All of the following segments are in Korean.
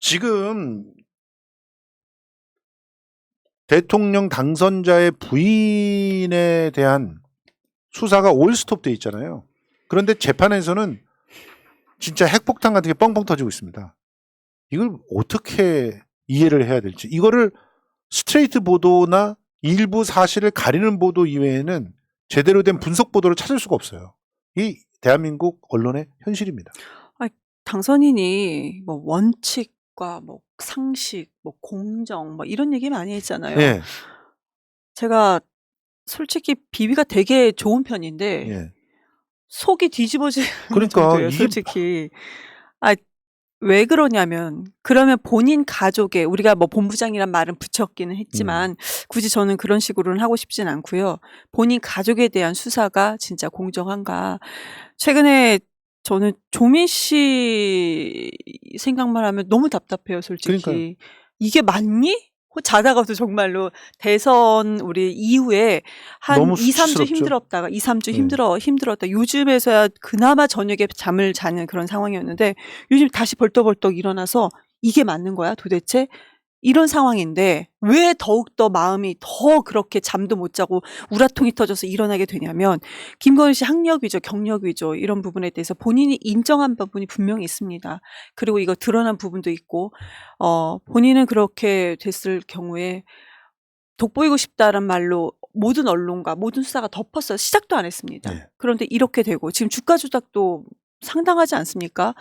지금 대통령 당선자의 부인에 대한 수사가 올 스톱돼 있잖아요. 그런데 재판에서는 진짜 핵폭탄 같은 게 뻥뻥 터지고 있습니다. 이걸 어떻게 이해를 해야 될지. 이거를 스트레이트 보도나 일부 사실을 가리는 보도 이외에는 제대로 된 분석 보도를 찾을 수가 없어요. 이 대한민국 언론의 현실입니다. 당선인이 뭐 원칙과 뭐 상식, 뭐 공정, 뭐 이런 얘기 많이 했잖아요. 예, 제가 솔직히 비위가 되게 좋은 편인데 예. 속이 뒤집어지는 그러니까 정도예요, 이게 솔직히. 왜 그러냐면 그러면 본인 가족의 우리가 뭐 본부장이란 말은 붙였기는 했지만 굳이 저는 그런 식으로는 하고 싶진 않고요. 본인 가족에 대한 수사가 진짜 공정한가. 최근에 저는 조민 씨 생각만 하면 너무 답답해요, 솔직히. 그러니까요. 이게 맞니? 자다가도 정말로 대선 우리 이후에 한 너무 2, 3주 수치스럽죠. 힘들었다가 2, 3주 네. 힘들었다. 요즘에서야 그나마 저녁에 잠을 자는 그런 상황이었는데 요즘 다시 벌떡벌떡 일어나서 이게 맞는 거야 도대체? 이런 상황인데 왜 더욱더 마음이 더 그렇게 잠도 못 자고 우라통이 터져서 일어나게 되냐면 김건희 씨 학력 위조, 경력 위조 이런 부분에 대해서 본인이 인정한 부분이 분명히 있습니다. 그리고 이거 드러난 부분도 있고 본인은 그렇게 됐을 경우에 돋보이고 싶다는 말로 모든 언론과 모든 수사가 덮었어요. 시작도 안 했습니다. 네. 그런데 이렇게 되고 지금 주가 조작도 상당하지 않습니까?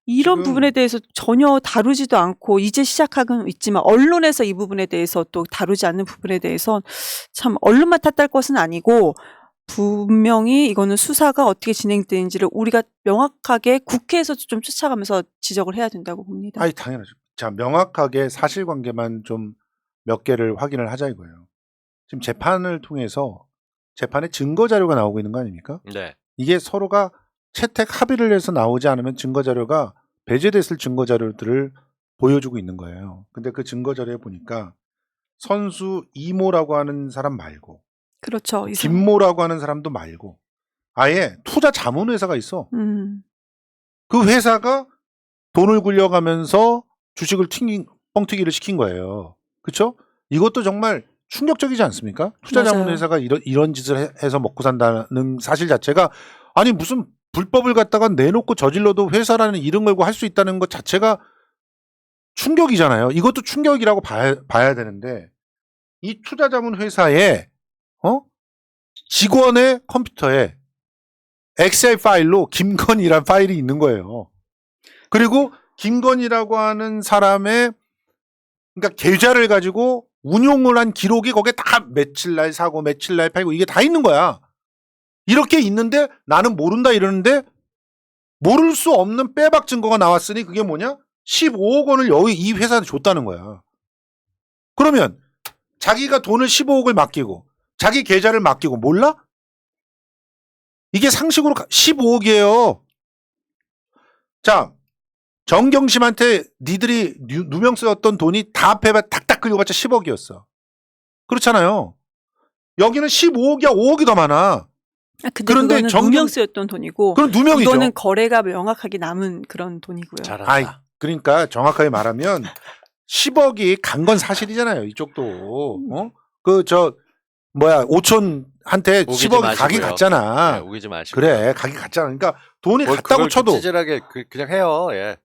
이런 지금 부분에 대해서 전혀 다루지도 않고 이제 시작하고는 있지만 언론에서 이 부분에 대해서 또 다루지 않는 부분에 대해서 참 언론만 탓할 것은 아니고 분명히 이거는 수사가 어떻게 진행되는지를 우리가 명확하게 국회에서 좀 쫓아가면서 지적을 해야 된다고 봅니다. 아니 당연하죠. 자, 명확하게 사실관계만 좀 몇 개를 확인을 하자 이거예요. 지금 재판을 통해서 재판에 증거 자료가 나오고 있는 거 아닙니까? 네. 이게 서로가 채택 합의를 해서 나오지 않으면 증거 자료가 배제됐을 증거 자료들을 보여주고 있는 거예요. 근데 그 증거 자료에 보니까 선수 이모라고 하는 사람 말고 그렇죠. 이 사람. 김모라고 하는 사람도 말고 아예 투자 자문 회사가 있어. 그 회사가 돈을 굴려가면서 주식을 뻥튀기를 시킨 거예요. 그렇죠? 이것도 정말 충격적이지 않습니까? 투자 자문 맞아요. 회사가 이런 짓을 해서 먹고 산다는 사실 자체가 아니 무슨 불법을 갖다가 내놓고 저질러도 회사라는 이름 걸고 할 수 있다는 것 자체가 충격이잖아요. 이것도 충격이라고 봐야 되는데 이 투자 자문 회사의 직원의 컴퓨터에 엑셀 파일로 김건희란 파일이 있는 거예요. 그리고 김건희라고 하는 사람의 그러니까 계좌를 가지고 운용을 한 기록이 거기에 다 며칠 날 사고 며칠 날 팔고 이게 다 있는 거야. 이렇게 있는데 나는 모른다 이러는데 모를 수 없는 빼박 증거가 나왔으니 그게 뭐냐? 15억 원을 여기 이 회사한테 줬다는 거야. 그러면 자기가 돈을 15억을 맡기고 자기 계좌를 맡기고 몰라? 이게 상식으로 15억이에요. 자, 정경심한테 니들이 누명 쓰였던 돈이 다 합해봐 탁탁 긁어봤자 10억이었어. 그렇잖아요. 여기는 15억이야 5억이 더 많아. 근데 그런데 그거는 누명 쓰였던 돈이고 그럼 누명이죠. 이거는 거래가 명확하게 남은 그런 돈이고요. 잘한다. 아이, 그러니까 정확하게 말하면 10억이 간 건 사실이잖아요. 이쪽도. 오촌한테 10억이 각이 갔잖아. 네, 우기지 마시고. 그래, 각이 갔잖아. 그러니까 돈이 뭐 갔다고 쳐도 찌질하게 그냥 해요. 예.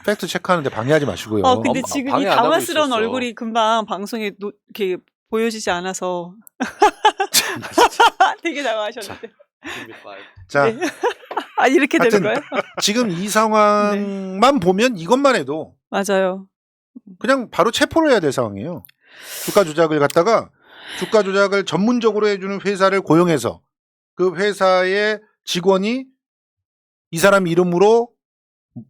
팩트 체크하는데 방해하지 마시고요. 근데 지금 이 방해 안 하고 당황스러운 있었어. 얼굴이 금방 방송에 이렇게 보여지지 않아서 되게 당황하셨는데. 자, 네. 이렇게 되는 거예요? 지금 이 상황만 보면 이것만 해도 맞아요. 그냥 바로 체포를 해야 될 상황이에요. 주가 조작을 갖다가 주가 조작을 전문적으로 해주는 회사를 고용해서 그 회사의 직원이 이 사람 이름으로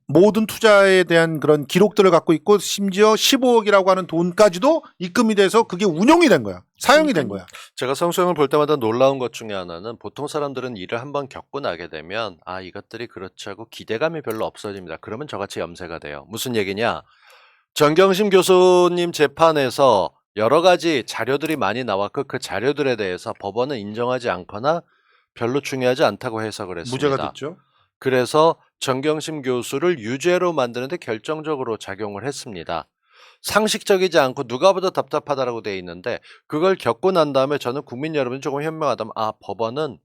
모든 투자에 대한 그런 기록들을 갖고 있고 심지어 15억이라고 하는 돈까지도 입금이 돼서 그게 운용이 된 거야. 사용이 된 거야. 제가 성수형을 볼 때마다 놀라운 것 중에 하나는 보통 사람들은 일을 한번 겪고 나게 되면 이것들이 그렇지 하고 기대감이 별로 없어집니다. 그러면 저같이 염세가 돼요. 무슨 얘기냐? 정경심 교수님 재판에서 여러 가지 자료들이 많이 나왔고 그 자료들에 대해서 법원은 인정하지 않거나 별로 중요하지 않다고 해석을 했습니다. 무죄가 됐죠. 그래서 정경심 교수를 유죄로 만드는데 결정적으로 작용을 했습니다. 상식적이지 않고 누가 봐도 답답하다라고 돼 있는데 그걸 겪고 난 다음에 저는 국민 여러분이 조금 현명하다면 법원은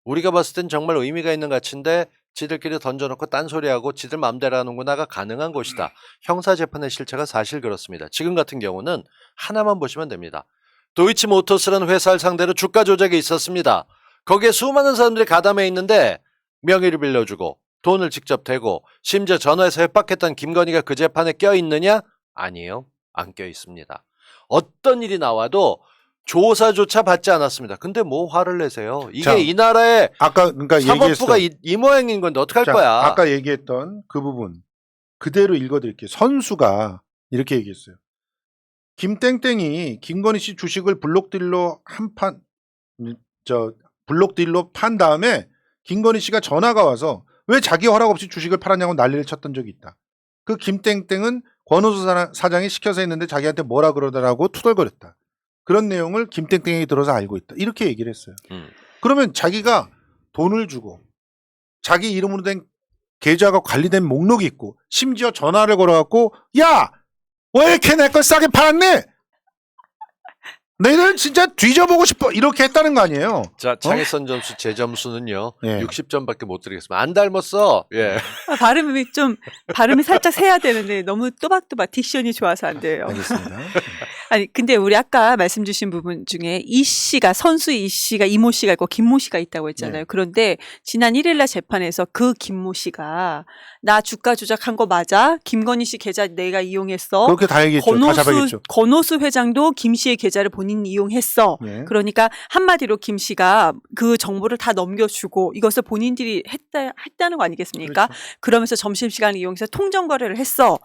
우리가 봤을 땐 정말 의미가 있는 가치인데 지들끼리 던져놓고 딴소리하고 지들 마음대로 하는구나가 가능한 곳이다. 형사재판의 실체가 사실 그렇습니다. 지금 같은 경우는 하나만 보시면 됩니다. 도이치모터스라는 회사를 상대로 주가 조작이 있었습니다. 거기에 수많은 사람들이 가담해 있는데 명의를 빌려주고 돈을 직접 대고 심지어 전화해서 협박했던 김건희가 그 재판에 껴있느냐? 아니에요. 안 껴있습니다. 어떤 일이 나와도 조사조차 받지 않았습니다. 근데 뭐 화를 내세요? 이게 자, 이 나라의 아까 그러니까 사법부가 얘기했어. 이 모양인 건데 어떡할 자, 거야? 아까 얘기했던 그 부분 그대로 읽어드릴게요. 선수가 이렇게 얘기했어요. 김땡땡이 김건희 씨 주식을 블록딜로 블록딜로 판 다음에 김건희 씨가 전화가 와서 왜 자기 허락 없이 주식을 팔았냐고 난리를 쳤던 적이 있다. 그 김땡땡은 권오수 사장이 시켜서 했는데 자기한테 뭐라 그러더라고 투덜거렸다. 그런 내용을 김땡땡이 들어서 알고 있다. 이렇게 얘기를 했어요. 그러면 자기가 돈을 주고 자기 이름으로 된 계좌가 관리된 목록이 있고 심지어 전화를 걸어갖고 야! 왜 이렇게 내 걸 싸게 팔았니? 너희들 진짜 뒤져보고 싶어 이렇게 했다는 거 아니에요. 자, 창의선 점수 제 점수는요. 예. 60점밖에 못 드리겠습니다. 안 닮았어. 예. 발음이 살짝 세야 되는데 너무 또박또박 딕션이 좋아서 안 돼요. 알겠습니다. 아니 근데 우리 아까 말씀 주신 부분 중에 이 씨가 선수 이 씨가 이모 씨가 있고 김모 씨가 있다고 했잖아요. 네. 그런데 지난 1일 날 재판에서 그 김모 씨가 나 주가 조작한 거 맞아? 김건희 씨 계좌 내가 이용했어. 그렇게 다 얘기했죠. 다 잡아야겠죠. 권오수 회장도 김 씨의 계좌를 본인이 이용했어. 예. 그러니까 한마디로 김 씨가 그 정보를 다 넘겨주고 이것을 본인들이 했다는 거 아니겠습니까? 그렇죠. 그러면서 점심시간을 이용해서 통정 거래를 했어.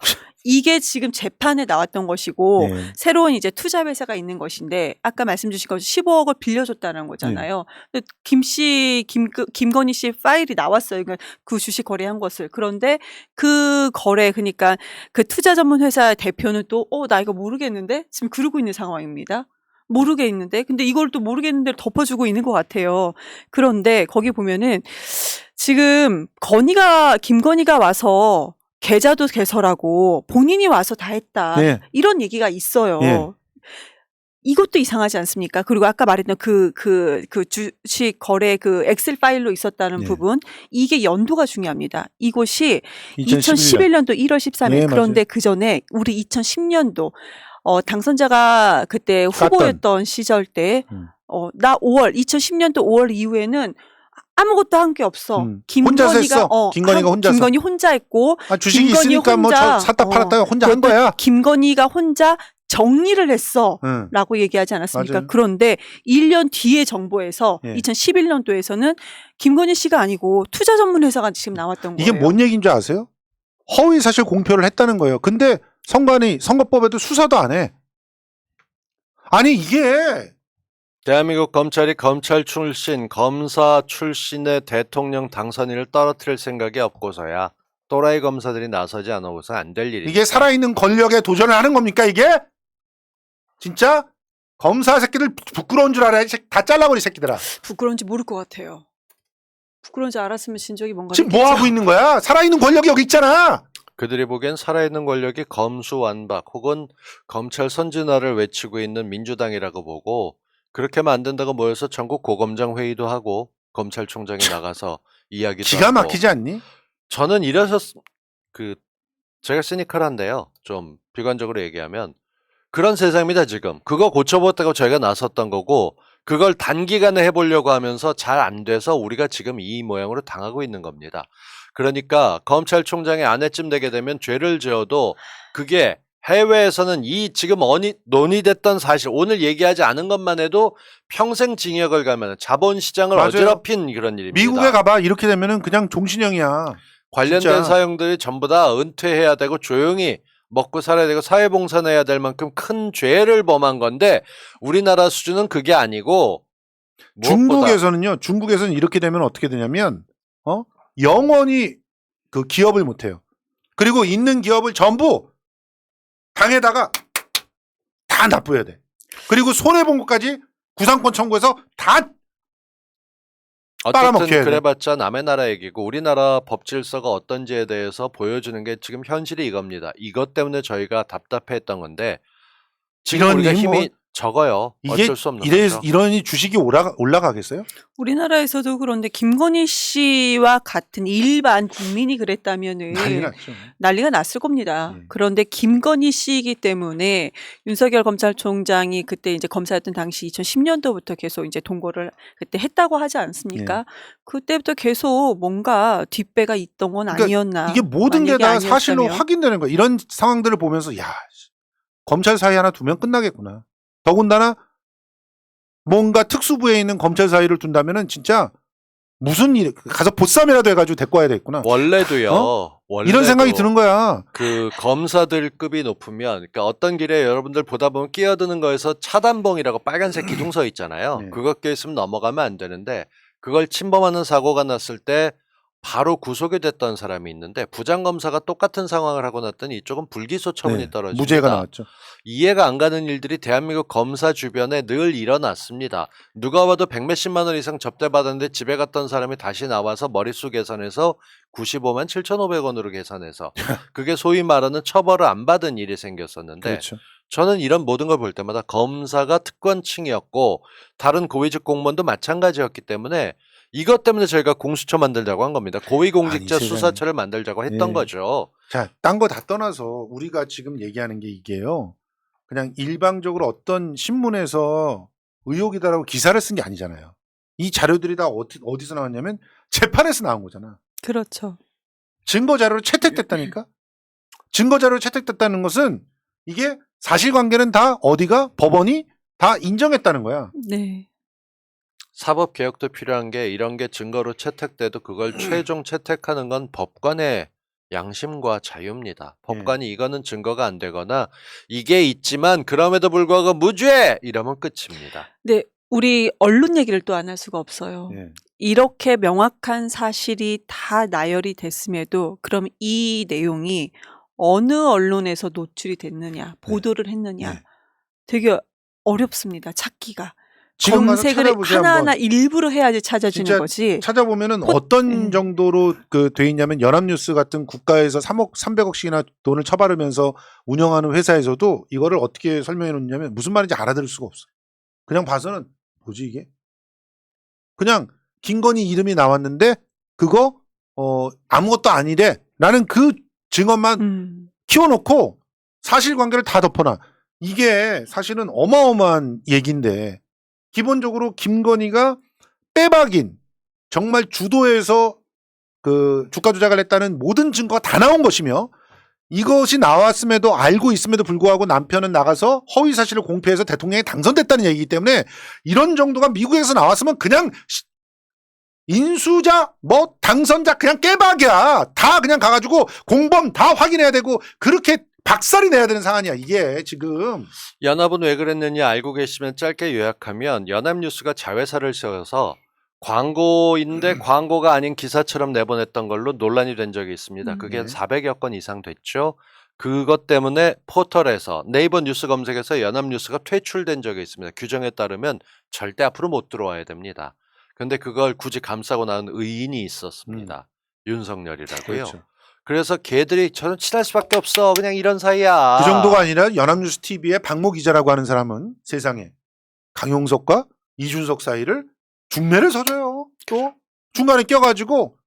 이게 지금 재판에 나왔던 것이고 예. 새로운 이제 투자 회사가 있는 것인데 아까 말씀 주신 것처럼 15억을 빌려줬다는 거잖아요. 근데 김건희 씨 파일이 나왔어요. 그러니까 그 주식 거래한 것을. 그런데 그 거래 그러니까 그 투자 전문 회사 대표는 또 나 이거 모르겠는데 지금 그러고 있는 상황입니다. 모르겠는데 근데 이걸 또 모르겠는데 덮어주고 있는 것 같아요. 그런데 거기 보면은 지금 김건희가 와서 계좌도 개설하고 본인이 와서 다 했다. 네. 이런 얘기가 있어요. 예. 이것도 이상하지 않습니까? 그리고 아까 말했던 그 주식 거래 그 엑셀 파일로 있었다는 네. 부분 이게 연도가 중요합니다. 이곳이 2011년. 2011년도 1월 13일 네, 그런데 그 전에 우리 2010년도 당선자가 그때 후보였던 시절 때 나 2010년도 5월 이후에는 아무것도 한 게 없어. 혼자서 했어. 김건희가 혼자서. 김건희 혼자 했고 주식이 김건희 있으니까 뭐 혼자, 샀다 팔았다가 혼자 한 거야. 김건희가 혼자 정리를 했어. 응. 라고 얘기하지 않았습니까? 맞아요. 그런데 1년 뒤의 정보에서 예. 2011년도에서는 김건희 씨가 아니고 투자 전문 회사가 지금 나왔던 거예요. 이게 뭔 얘기인 줄 아세요? 허위 사실 공표를 했다는 거예요. 근데 선거법에도 수사도 안 해. 아니 이게 대한민국 검찰이 검찰 출신, 검사 출신의 대통령 당선인을 떨어뜨릴 생각이 없고서야 또라이 검사들이 나서지 않아서 안 될 일입니다. 이게 살아있는 권력에 도전을 하는 겁니까 이게? 진짜? 검사 새끼들 부끄러운 줄 알아야 다 잘라버리 새끼들아. 부끄러운지 모를 것 같아요. 부끄러운지 알았으면 진적이 뭔가 지금 뭐 하고 있는 거야? 살아있는 권력이 여기 있잖아. 그들이 보기엔 살아있는 권력이 검수완박 혹은 검찰 선진화를 외치고 있는 민주당이라고 보고 그렇게 만든다고 모여서 전국 고검장 회의도 하고 검찰총장이 나가서 이야기도 기가 하고. 막히지 않니? 저는 이래서 제가 시니컬한데요. 좀 비관적으로 얘기하면 그런 세상입니다. 지금 그거 고쳐보겠다고 저희가 나섰던 거고 그걸 단기간에 해보려고 하면서 잘 안 돼서 우리가 지금 이 모양으로 당하고 있는 겁니다. 그러니까 검찰총장의 아내쯤 되게 되면 죄를 지어도 그게 해외에서는 이 지금 논의됐던 사실 오늘 얘기하지 않은 것만 해도 평생 징역을 가면 자본시장을 맞아요. 어지럽힌 그런 일입니다. 미국에 가봐. 이렇게 되면은 그냥 종신형이야. 관련된 진짜. 사형들이 전부 다 은퇴해야 되고 조용히 먹고 살아야 되고 사회봉사는 해야 될 만큼 큰 죄를 범한 건데 우리나라 수준은 그게 아니고 무엇보다 중국에서는 이렇게 되면 어떻게 되냐면 영원히 그 기업을 못 해요. 그리고 있는 기업을 전부 당에다가 다 납부해야 돼. 그리고 손해 본 것까지 구상권 청구해서 다 빨아먹혀야 어쨌든 돼. 그래봤자 남의 나라 얘기고 우리나라 법 질서가 어떤지에 대해서 보여주는 게 지금 현실이 이겁니다. 이것 때문에 저희가 답답해했던 건데 지금 우리가 이러니 힘이 뭐 적어요. 이게 어쩔 수 없는 이래 거죠. 이러니 주식이 올라가겠어요? 우리나라에서도 그런데 김건희 씨와 같은 일반 국민이 그랬다면은 난리 났죠. 난리가 났을 겁니다. 예. 그런데 김건희 씨이기 때문에 윤석열 검찰총장이 그때 이제 검사였던 당시 2010년도부터 계속 이제 동거를 그때 했다고 하지 않습니까? 그때부터 계속 뭔가 뒷배가 있던 건 그러니까 아니었나. 이게 모든 게 만약에 다 사실로 아니었다면. 확인되는 거야. 이런 상황들을 보면서 야, 검찰 사이 하나 두면 끝나겠구나. 더군다나 뭔가 특수부에 있는 검찰 사이를 둔다면은 진짜 무슨 일 가서 보쌈이라도 해가지고 데리고 와야 되겠구나. 원래도요. 이런 생각이 드는 거야. 그 검사들급이 높으면 그러니까 어떤 길에 여러분들 보다 보면 끼어드는 거에서 차단봉이라고 빨간색 기둥 서 있잖아요. 네. 그것 껴있으면 넘어가면 안 되는데 그걸 침범하는 사고가 났을 때 바로 구속이 됐던 사람이 있는데 부장검사가 똑같은 상황을 하고 났더니 이쪽은 불기소 처분이 네, 떨어집니다. 무죄가 나왔죠. 이해가 안 가는 일들이 대한민국 검사 주변에 늘 일어났습니다. 누가 봐도 100몇십만 원 이상 접대받았는데 집에 갔던 사람이 다시 나와서 머릿수 계산해서 95만 7,500원으로 계산해서 그게 소위 말하는 처벌을 안 받은 일이 생겼었는데 그렇죠. 저는 이런 모든 걸 볼 때마다 검사가 특권층이었고 다른 고위직 공무원도 마찬가지였기 때문에 이것 때문에 저희가 공수처 만들자고 한 겁니다. 고위공직자 아니, 세상에. 수사처를 만들자고 했던 예. 거죠. 자, 딴 거 다 떠나서 우리가 지금 얘기하는 게 이게요. 그냥 일방적으로 어떤 신문에서 의혹이다라고 기사를 쓴 게 아니잖아요. 이 자료들이 다 어디서 나왔냐면 재판에서 나온 거잖아. 그렇죠. 증거 자료로 채택됐다니까. 증거 자료로 채택됐다는 것은 이게 사실관계는 다 어디가 법원이 다 인정했다는 거야. 네. 사법 개혁도 필요한 게 이런 게 증거로 채택돼도 그걸 최종 채택하는 건 법관의 양심과 자유입니다. 법관이 이거는 증거가 안 되거나 이게 있지만 그럼에도 불구하고 무죄 이러면 끝입니다. 네, 우리 언론 얘기를 또 안 할 수가 없어요. 예. 이렇게 명확한 사실이 다 나열이 됐음에도 그럼 이 내용이 어느 언론에서 노출이 됐느냐, 보도를 했느냐, 네. 되게 어렵습니다. 찾기가. 지금 가서 검색을 찾아보세요, 하나하나 한번. 일부러 해야지 찾아지는 진짜 거지. 찾아보면은 네. 어떤 정도로 그 돼 있냐면 연합뉴스 같은 국가에서 300억씩이나 돈을 처바르면서 운영하는 회사에서도 이거를 어떻게 설명해 놓냐면 무슨 말인지 알아들을 수가 없어. 그냥 봐서는 뭐지 이게? 그냥 김건희 이름이 나왔는데 그거 아무것도 아니래라는 그 증언만 키워놓고 사실관계를 다 덮어놔. 이게 사실은 어마어마한 얘기인데 기본적으로 김건희가 빼박인 정말 주도해서 그 주가 조작을 했다는 모든 증거가 다 나온 것이며 이것이 나왔음에도 알고 있음에도 불구하고 남편은 나가서 허위 사실을 공표해서 대통령에 당선됐다는 얘기이기 때문에 이런 정도가 미국에서 나왔으면 그냥 인수자 뭐 당선자 그냥 깨박이야. 다 그냥 가가지고 공범 다 확인해야 되고 그렇게 박살이 내야 되는 상황이야 이게 지금. 연합은 왜 그랬느냐 알고 계시면 짧게 요약하면 연합뉴스가 자회사를 세워서 광고인데 광고가 아닌 기사처럼 내보냈던 걸로 논란이 된 적이 있습니다. 그게 네. 400여 건 이상 됐죠. 그것 때문에 포털에서 네이버 뉴스 검색에서 연합뉴스가 퇴출된 적이 있습니다. 규정에 따르면 절대 앞으로 못 들어와야 됩니다. 근데 그걸 굳이 감싸고 나온 의인이 있었습니다. 윤석열이라고요. 그렇죠. 그래서 걔들이 저는 친할 수밖에 없어. 그냥 이런 사이야. 그 정도가 아니라 연합뉴스 TV의 박모 기자라고 하는 사람은 세상에 강용석과 이준석 사이를 중매를 서줘요. 또 중간에 껴가지고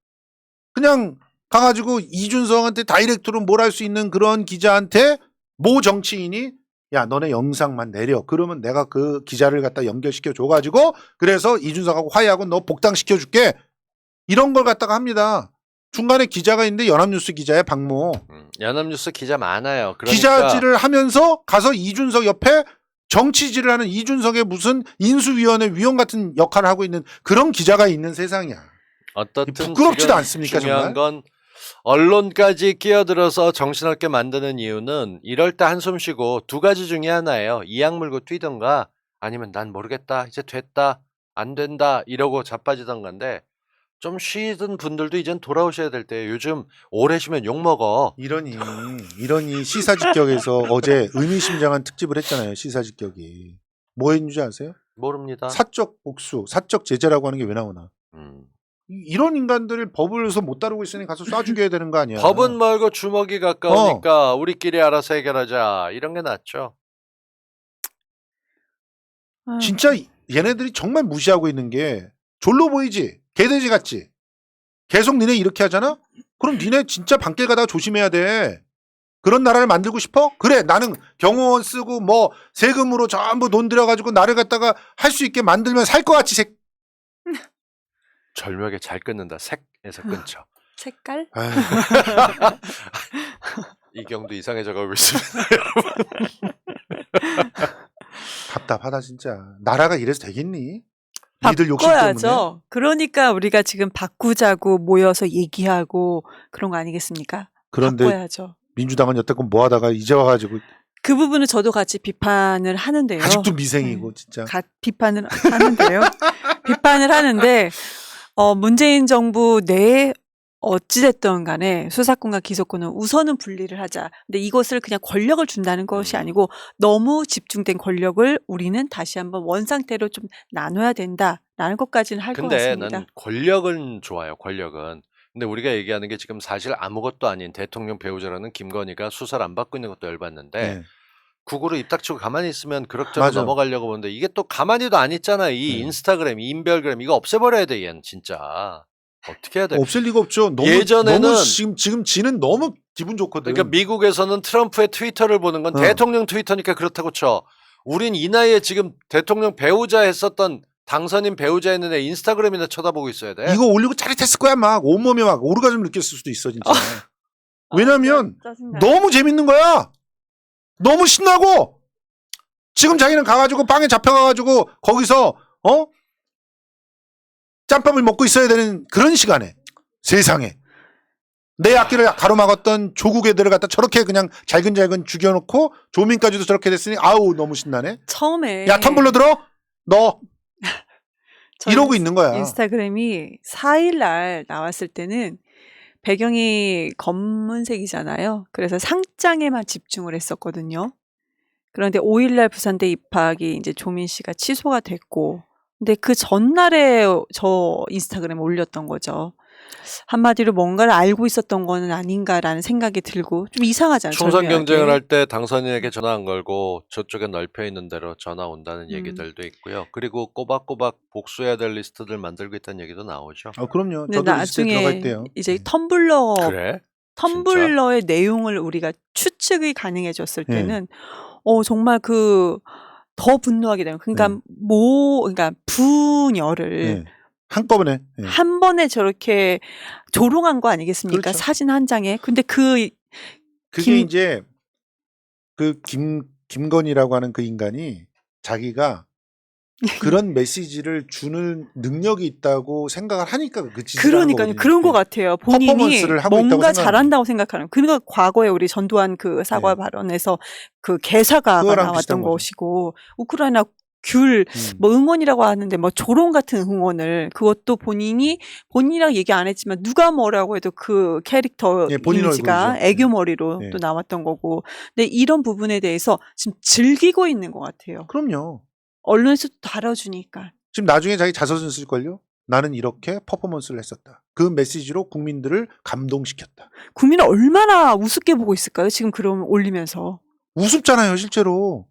그냥 가가지고 이준석한테 다이렉트로 뭘 할 수 있는 그런 기자한테 모 정치인이 야 너네 영상만 내려. 그러면 내가 그 기자를 갖다 연결시켜 줘가지고 그래서 이준석하고 화해하고 너 복당시켜줄게. 이런 걸 갖다가 합니다. 중간에 기자가 있는데 연합뉴스 기자의 박모. 연합뉴스 기자 많아요. 그러니까 기자질을 하면서 가서 이준석 옆에 정치질을 하는 이준석의 무슨 인수위원회 위원 같은 역할을 하고 있는 그런 기자가 있는 세상이야. 어떻든 부끄럽지도 지금 않습니까, 중요한 정말? 건 언론까지 끼어들어서 정신없게 만드는 이유는 이럴 때 한숨 쉬고 두 가지 중에 하나예요. 이악 물고 뛰던가 아니면 난 모르겠다. 이제 됐다. 안 된다. 이러고 자빠지던가인데 좀 쉬던 분들도 이젠 돌아오셔야 될 때예요. 요즘 오래 쉬면 욕먹어. 이러니 시사직격에서 어제 의미심장한 특집을 했잖아요. 시사직격이. 뭐 했는지 아세요? 모릅니다. 사적 복수, 사적 제재라고 하는 게 왜 나오나? 이런 인간들을 법을서 못 다루고 있으니 가서 쏴 죽여야 되는 거 아니야. 법은 말고 주먹이 가까우니까 우리끼리 알아서 해결하자. 이런 게 낫죠. 아유, 진짜 얘네들이 정말 무시하고 있는 게 졸로 보이지? 개돼지 같지? 계속 니네 이렇게 하잖아? 그럼 니네 진짜 밤길 가다가 조심해야 돼. 그런 나라를 만들고 싶어? 그래, 나는 경호원 쓰고 뭐 세금으로 전부 돈 들여가지고 나를 갖다가 할 수 있게 만들면 살 것 같지? 절묘하게 잘 끊는다. 색에서 끊죠. 색깔? 아유, 이경도 이상해져 가고 있습니다. 답답하다 진짜. 나라가 이래서 되겠니? 니들 욕심 때문에. 바꿔야죠. 그러니까 우리가 지금 바꾸자고 모여서 얘기하고 그런 거 아니겠습니까? 그런데 바꿔야죠. 민주당은 여태껏 뭐 하다가 이제 와가지고 그 부분은 저도 같이 비판을 하는데요. 아직도 미생이고 진짜. 비판을 하는데요. 비판을 하는데 문재인 정부 내에 어찌됐든 간에 수사권과 기소권은 우선은 분리를 하자. 근데 이것을 그냥 권력을 준다는 것이 아니고 너무 집중된 권력을 우리는 다시 한번 원상태로 좀 나눠야 된다라는 것까지는 할 것 근데 같습니다. 난 권력은 좋아요. 권력은. 근데 우리가 얘기하는 게 지금 사실 아무것도 아닌 대통령 배우자라는 김건희가 수사를 안 받고 있는 것도 열받는데 네. 국으로 입 닥치고 가만히 있으면 그럭저럭 맞아. 넘어가려고 보는데 이게 또 가만히도 안 있잖아. 이 네. 인스타그램, 이 인별그램 이거 없애버려야 돼. 얘는 진짜. 어떻게 해야 돼? 없앨 리가 없죠. 너무, 예전에는- 너무 지금 지는 너무 기분 좋거든. 그러니까 미국에서는 트럼프의 트위터를 보는 건 어. 대통령 트위터니까 그렇다고 쳐. 우린 이 나이에 지금 대통령 배우자 했었던 당선인 배우자 있는 애 인스타그램이나 쳐다보고 있어야 돼. 이거 올리고 짜릿했을 거야. 막 온몸에 막 오르가즘 느꼈을 수도 있어 진짜. 왜냐면 짜증나요. 너무 재밌는 거야. 너무 신나고 지금 자기는 가가지고 빵에 잡혀가가지고 거기서 짬밥을 먹고 있어야 되는 그런 시간에 세상에 내 앞길을 가로막았던 조국 애들을 갖다 저렇게 그냥 잘근잘근 죽여놓고 조민까지도 저렇게 됐으니 아우 너무 신나네. 처음에 야 텀블러 들어? 너 저희 이러고 있는 거야. 인스타그램이 4일날 나왔을 때는 배경이 검은색이잖아요. 그래서 상장에만 집중을 했었거든요. 그런데 5일날 부산대 입학이 이제 조민 씨가 취소가 됐고, 근데 그 전날에 저 인스타그램에 올렸던 거죠. 한마디로 뭔가를 알고 있었던 거는 아닌가라는 생각이 들고 좀 이상하잖아요. 총선 절묘하게. 경쟁을 할 때 당선인에게 전화 안 걸고 저쪽에 넓혀 있는 대로 전화 온다는 음. 얘기들도 있고요. 그리고 꼬박꼬박 복수해야 될 리스트들 만들고 있다는 얘기도 나오죠. 그럼요. 근데 저도 리스트에 들어가 나중에 있대요. 이제 네. 그래? 텀블러의 내용을 우리가 추측이 가능해졌을 네. 때는 정말 더 분노하게 되는. 그러니까 네. 그러니까 분열을 네. 한꺼번에. 네. 한 번에 저렇게 조롱한 거 아니겠습니까? 그렇죠. 사진 한 장에. 근데 그게 김- 이제 김건희라고 하는 그 인간이 자기가 그런 메시지를 주는 능력이 있다고 생각을 하니까 그 짓을 하는 그러니까요. 거거든요. 그런 것 같아요. 본인이 퍼포먼스를 하고 있다고 뭔가 생각하는 잘한다고 생각하는. 그러니까 과거에 우리 전두환 그 사과 네. 발언에서 그 개사가가 그거랑 비슷한 나왔던 거죠. 것이고 우크라이나 귤 뭐 응원이라고 하는데 뭐 조롱 같은 응원을 그것도 본인이랑 얘기 안 했지만 누가 뭐라고 해도 그 캐릭터 예, 본인 이미지가 얼굴이죠. 애교 머리로 네. 또 나왔던 거고. 근데 이런 부분에 대해서 지금 즐기고 있는 것 같아요. 그럼요. 언론에서 다뤄주니까. 지금 나중에 자기 자서전 쓸걸요? 나는 이렇게 퍼포먼스를 했었다. 그 메시지로 국민들을 감동시켰다. 국민을 얼마나 우습게 보고 있을까요? 지금 그럼 올리면서. 우습잖아요, 실제로.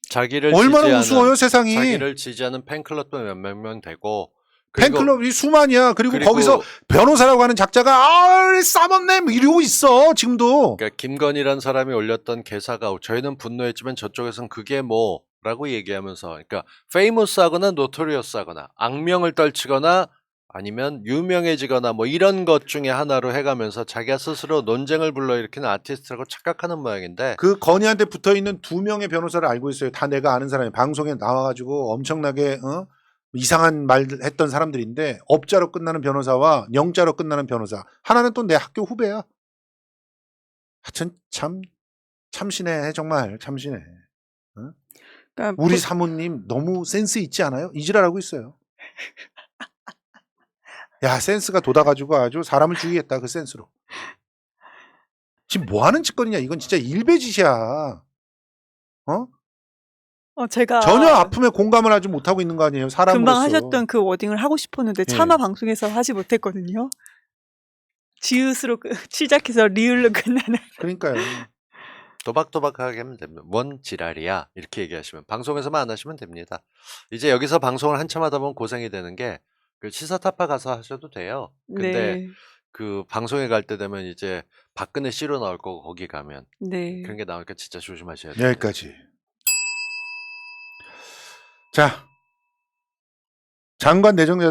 자기를 얼마나 지지하는 우스워요, 세상이. 자기를 지지하는 팬클럽도 몇몇 명 되고 그리고 팬클럽이 수만이야. 그리고 그리고 거기서 변호사라고 하는 작자가 싸웠네 뭐 이러고 있어 지금도. 그러니까 김건희라는 사람이 올렸던 개사가 저희는 분노했지만 저쪽에선 그게 뭐라고 얘기하면서 그러니까 페이머스하거나 노토리어스하거나 악명을 떨치거나 아니면 유명해지거나 뭐 이런 것 중에 하나로 해가면서 자기가 스스로 논쟁을 불러일으키는 아티스트라고 착각하는 모양인데 그 건희한테 붙어있는 2명의 변호사를 알고 있어요. 다 내가 아는 사람이 방송에 나와가지고 엄청나게 이상한 말 했던 사람들인데 업자로 끝나는 변호사와 영자로 끝나는 변호사. 하나는 또 내 학교 후배야. 하여튼 참신해 정말 참신해. 그러니까 우리 사모님 너무 센스 있지 않아요? 이지랄하고 있어요. 야 센스가 돋아가지고 아주 사람을 죽이겠다 그 센스로. 지금 뭐하는 짓거리냐. 이건 진짜 일베짓이야. 제가 전혀 아픔에 공감을 하지 못하고 있는 거 아니에요, 사람으로서. 금방 하셨던 그 워딩을 하고 싶었는데 차마 예. 방송에서 하지 못했거든요. 지읒으로 시작해서 리을로 끝나는. 그러니까요. 또박또박하게 하면 됩니다. 뭔 지랄이야 이렇게 얘기하시면 방송에서만 안 하시면 됩니다. 이제 여기서 방송을 한참 하다 보면 고생이 되는 게 그 시사타파 가서 하셔도 돼요. 근데 네. 그 방송에 갈 때 되면 이제 박근혜 씨로 나올 거고 거기 가면 네. 그런 게 나오니까 진짜 조심하셔야 돼요. 여기까지. 자, 장관 내정자